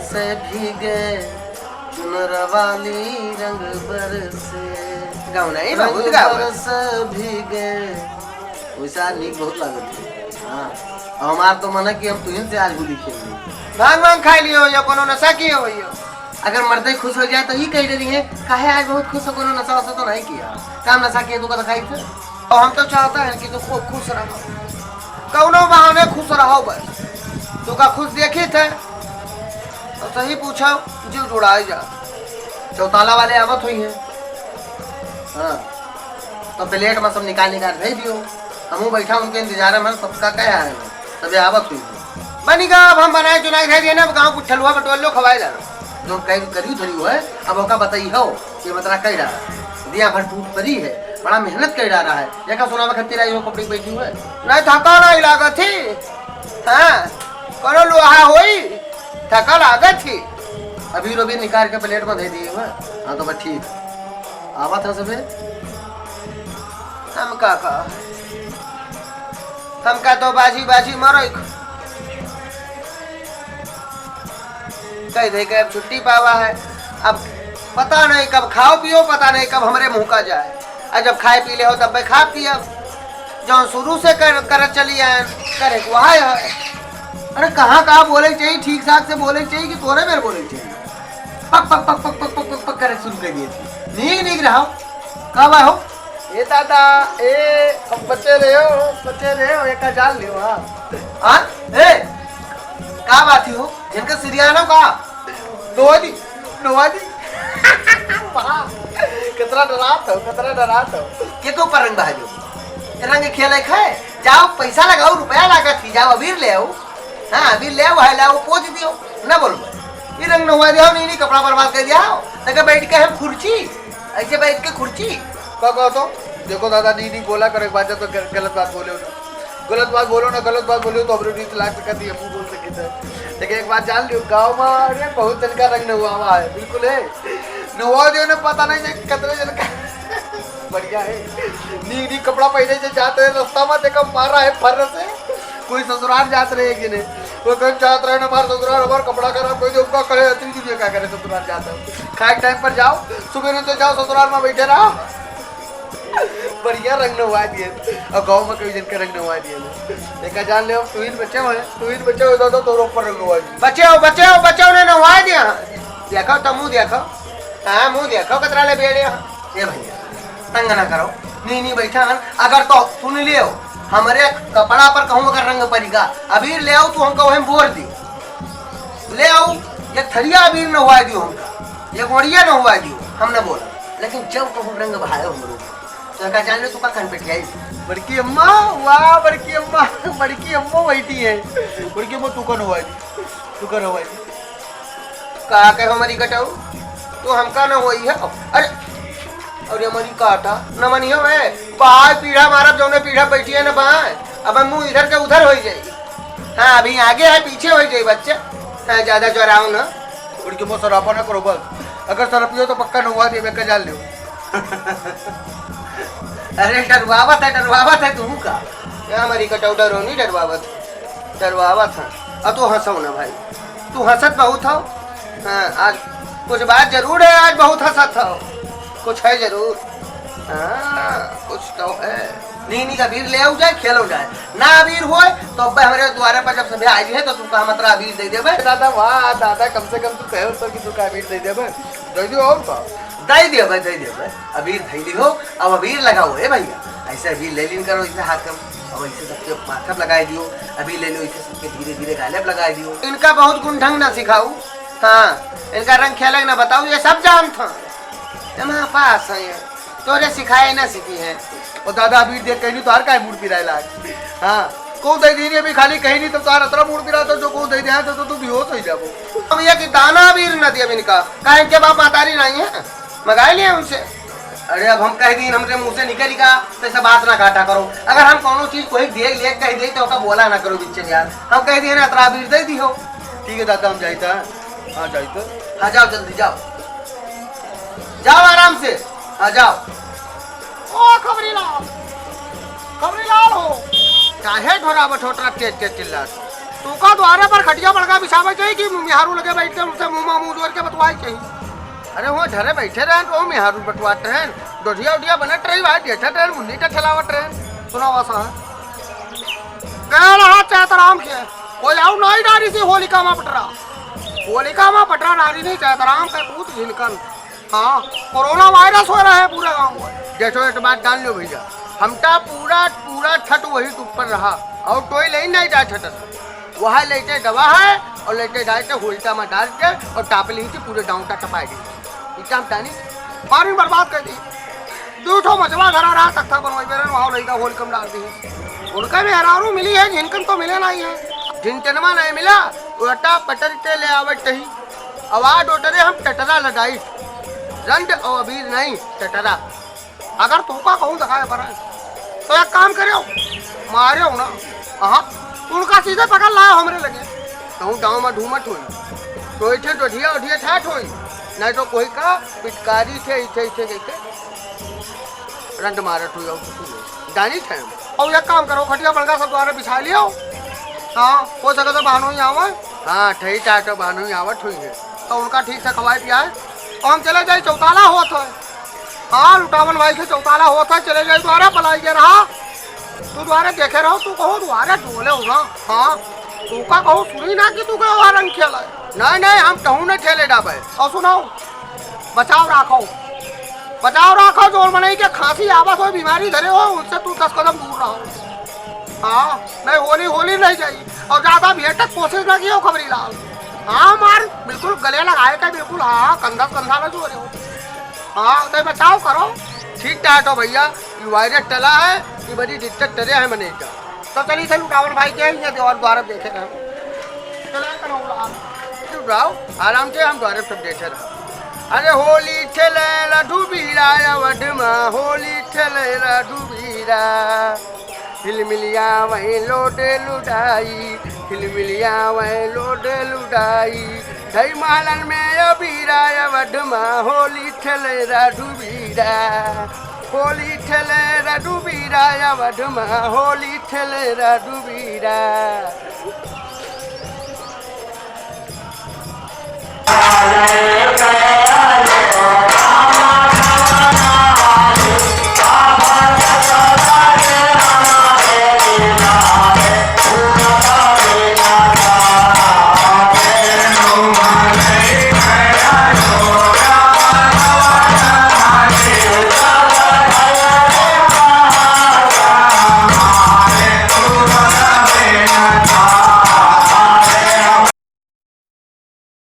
से भीगे चुनर वाली रंग बरसे गाँव नहीं बहुत बरसे भीगे वैसा नीक बहुत लागत है। हाँ हमार तो मन है कि हम तुहिन से आज होली खेलेंगे। भांग भांग खाई लियो या कोनो नशा किए हो यो। अगर मर्दे खुश हो जाए तो ही कह रही है काहे आज बहुत खुश हो, कोनो नशा वशा तो नहीं किया, काम नशा किया तू का दिखाई थे। और हम तो चाहते हैं कि तू खूब खुश रहो, कौनो बहाने खुश रहो बस। तू का खुश देखी थे तो सही पूछो जीव जुड़ाई जा। चौताला वाले आवत हुई है। हाँ तो प्लेट में सब निकाल निकाल भेज दियो, हमू बैठा उनके इंतजार में सबका क्या है सब आवत हुई है। बनीगा अब हम बनाए चुनाई खाई दिए ना गाँव कुछ ठलुआ बटोलो खवाए जा जो करी थोड़ी है। अब ओका बताई हो कि मतलब कह रहा दिया भर टूट पड़ी है, बड़ा मेहनत कर रहा है। देखा सुना में खत्ती रही हो कपड़ी बैठी हुए नहीं थका नहीं लागत थी। हाँ करो लोहा होई थका लागत थी। अभी रोबी निकाल के प्लेट में दे दिए हुए। हाँ तो बस ठीक आवा था सबे। हमका तो बाजी बाजी मरो कह दे के अब छुट्टी पावा है। अब पता नहीं कब खाओ पियो, पता नहीं कब हमारे मुंह का जाए। और जब खाए पी ले हो तब खा पिया जो शुरू से कर चली आए करे वहा है। अरे कहाँ कहाँ बोले चाहिए, ठीक ठाक से बोले चाहिए कि तोरे मेरे बोले चाहिए। पक पक पक पक पक पक पक पक करे शुरू कर दिए थे। नीक नीक रहो कब आए हो ए दादा ए अब बच्चे रहे हो एक जाल लियो। हाँ ए का बात हो जिनका सिरियानो का नोवादी कितना डरात हो के तो पर रंग बहाजो रंग खेले खाए जाओ पैसा लगाओ रुपया लागत थी जाओ अबीर ले आओ। हाँ अबीर ले आओ है लाओ पोच दियो ना बोलो ये रंग नवा दिया नहीं कपड़ा बर्बाद कर दिया तक बैठ के हम खुर्ची ऐसे बैठ के खुर्ची कहो तो देखो दादा नी बोला करे बात तो गलत बात बोले हो ना गलत बात बोले तो अपने 20 लाख कर दिए मुँह बोल सके थे। लेकिन एक बात जान लियो गाँव में अरे बहुत जन का रंग नहुआ हुआ है बिल्कुल है नहुआ जो ने पता नहीं कितने जन का बढ़िया है। नी कपड़ा पहने से जाते हैं रास्ता में देखा मारा है फर से कोई ससुराल जात रहे कि नहीं वो कहीं चाहत रहे ना हमारे ससुराल हमारा कपड़ा खराब कोई उनका करे अति दुनिया क्या करे ससुराल जाता है खाए टाइम पर जाओ सुबह तो जाओ ससुराल में बैठे रहो बढ़िया रंग नवा दिए। और गाँव में कई जन के रंग नवा दिए देखा जान ले तू ही बच्चे हो तो ऊपर रंग नवा दिए बच्चे ने नवा दिया। देखो तो मुँह देखो हाँ मुँह देखो कतरा ले बेड़े ये भैया तंग ना करो नी बैठा अगर तो सुन लियो हमारे कपड़ा पर कहूँ अगर रंग पड़ेगा अबीर ले आओ तो हमको वही बोल दियो ले आओ एक थरिया अबीर न हुआ दियो हमका एक वड़िया न हुआ दियो हमने बोला। लेकिन जब कहूँ रंग बहायो हमरो तो का जान लो तू का कान पे आई बड़की अम्मा वाह बड़की अम्मा बैठी है बड़की अम्मा तू का हुआ कहा के हमारी कटाऊ तू हमका न हुई है। अरे अरे हमारी काटा न मनियो है बाहर पीढ़ा मारा जो पीढ़ा बैठी है ना बाहर अब मुँह इधर के उधर हो जाएगी। हाँ अभी आगे है पीछे हो जाए बच्चे हाँ ज्यादा चौराऊ ना उनकी मुँह सरापा ना करो बस अगर सरपियो तो पक्का नहुआ दे मैं जान लो। अरे डरवावत है तुम का हमारी कटाऊ डरो नहीं डरवावत है। अब तू हंसो ना भाई तू हंसत बहुत हो। हाँ आज कुछ बात जरूर है आज बहुत हंसत हो कुछ है जरूर। हाँ कुछ तो है नी का अबीर ले आओ जाए खेलो जाए ना अबीर हो तो अब हमारे द्वारे पर जब सभी आई है तो तू कहा मतलब अबीर दे देवे दादा वाह दादा कम से कम तू कहो तो कि तू का अबीर दे देवे दे दियो और का दे देवे अबीर थैली हो अब अबीर लगाओ ए भैया ऐसे अबीर ले लिन करो इसे हाथ कम अब ऐसे सबके माथा लगा दियो अबीर ले लो इसे सबके धीरे धीरे गाले लगा दियो। इनका बहुत गुण ढंग ना सिखाऊ। हाँ इनका रंग खेले ना बताओ ये सब जान था हमारे पास है तोरे सिखाए ना सीखी है। और दादा अबीर देख कहीं तो हर का मूड पिराए लाग। हाँ को दे दी अभी खाली कहीं नहीं तो तार अतरा मूड पिरा तो जो को दे दे तो तू बेहोश हो जाबो। अब ये कि दाना अबीर ना दिया इनका काहे के बाप मातारी नहीं है मंगा लिए उनसे। अरे अब हम कह दी हमरे मुंह से निकलेगा तो ऐसा बात ना काटा करो। अगर हम कोनो चीज कोई दे ले कह दे तो का बोला ना करो बिच्चे यार हम कह दिए ना अतरा अबीर दे दी हो। ठीक है दादा हम जाइता हाँ जाइता हाँ जाओ जल्दी जाओ जाओ आराम से हाँ जाओ। ओ खबरी लाल हो काहे ढोरा बठोटरा तेज चिल्ला तू का द्वारे पर खटिया बड़का बिछावे चाहिए कि मिहारू लगे बैठ के उनसे मुंह मुंह जोड़ के बतवाए चाहिए। अरे वो घरे बैठे रहे तो मिहारू बटवाट रहे डोढ़िया उढ़िया बनत रही भाई देखा ट्रेन मुन्नी का ठलावट रहे सुना वैसा है कह रहा चैतराम के कोई आऊ नहीं डारी सी होलिका में पटरा नारी नहीं चैतराम का पूत झिलकन। हाँ कोरोना वायरस हो रहा है पूरे गाँव में। जैसो एक बात जान लो भैया हमका पूरा छठ वही ऊपर रहा और कोई ले नहीं जाए छठ वहाँ लेते दवा है और लेते जाए थे होलिका में डाल के और टापली थी पूरे गाँव का टपाई दी इतना हम जानी पानी बर्बाद कर दी। दूठो मचवा घरा रहा तख्ता बनवाई बेरन वहाँ लड़का होलिका में डाल दी। उनका भी हरारू मिली है झिनकन तो मिले नहीं है। झिनकनवा नहीं मिला उल्टा पटर के ले आवट ही आवाज उठरे हम टटरा लगाई रंड और अबीर नहीं टटरा। अगर तोका कहूँ दिखाए पर तो एक काम करे मारे हो ना। हाँ उनका सीधे पकड़ लाया हमरे लगे कहूँ गाँव में ढूमट हुई कोई थे डोढ़िया उढ़िया ठाठ हुई नहीं तो कोई का पिटकारी थे इथे रंड मारत हुई और डानी थे। और एक काम करो खटिया बड़का सब द्वारा बिछा लियो। हाँ हो सके तो बहनों ही आवे। हाँ ठही टाट बहनों ही आवत हुई है तो उनका ठीक से खवाए पियाए और हम चले जाए चौताला होता है। हाँ लुटावन भाई के चौताला होता है चले जाए द्वारा पलाई के रहा तू द्वारा देखे रहो तू कहो द्वारा डोले हो ना। हाँ तू का कहो सुनी ना कि तू का रंग खेला नहीं हम कहूँ ना खेले डाबे और सुनाओ बचाव राखो जोर मनाई के खांसी आवत हो बीमारी धरे हो उनसे तू 10 कदम दूर रहो। हाँ नहीं होली नहीं जाइए और ज्यादा भीड़ तक कोशिश न किया खबरी लाल। हाँ मार बिल्कुल गले लगाए का बिल्कुल। हाँ कंधा न जो रहे हो। हाँ तो बचाव करो ठीक ठाक हो भैया ये वायरस टला है ये बड़ी दिक्कत टरे है मने का तो चलिए से लुटावन भाई के ये देवर द्वारा देखे रहे आराम से हम द्वारे सब देखे रहे। अरे होली ठेले डूबीरा वडमा होली ठेले डूबीरा हिलमिलिया वही लोटे लुटाई हिलमिलिया वही लोटे लुटाई धई मालन में अबीरा वडमा होली ठेले डूबीरा होली ठेले डूबीरा वडमा होली ठेले डूबीरा।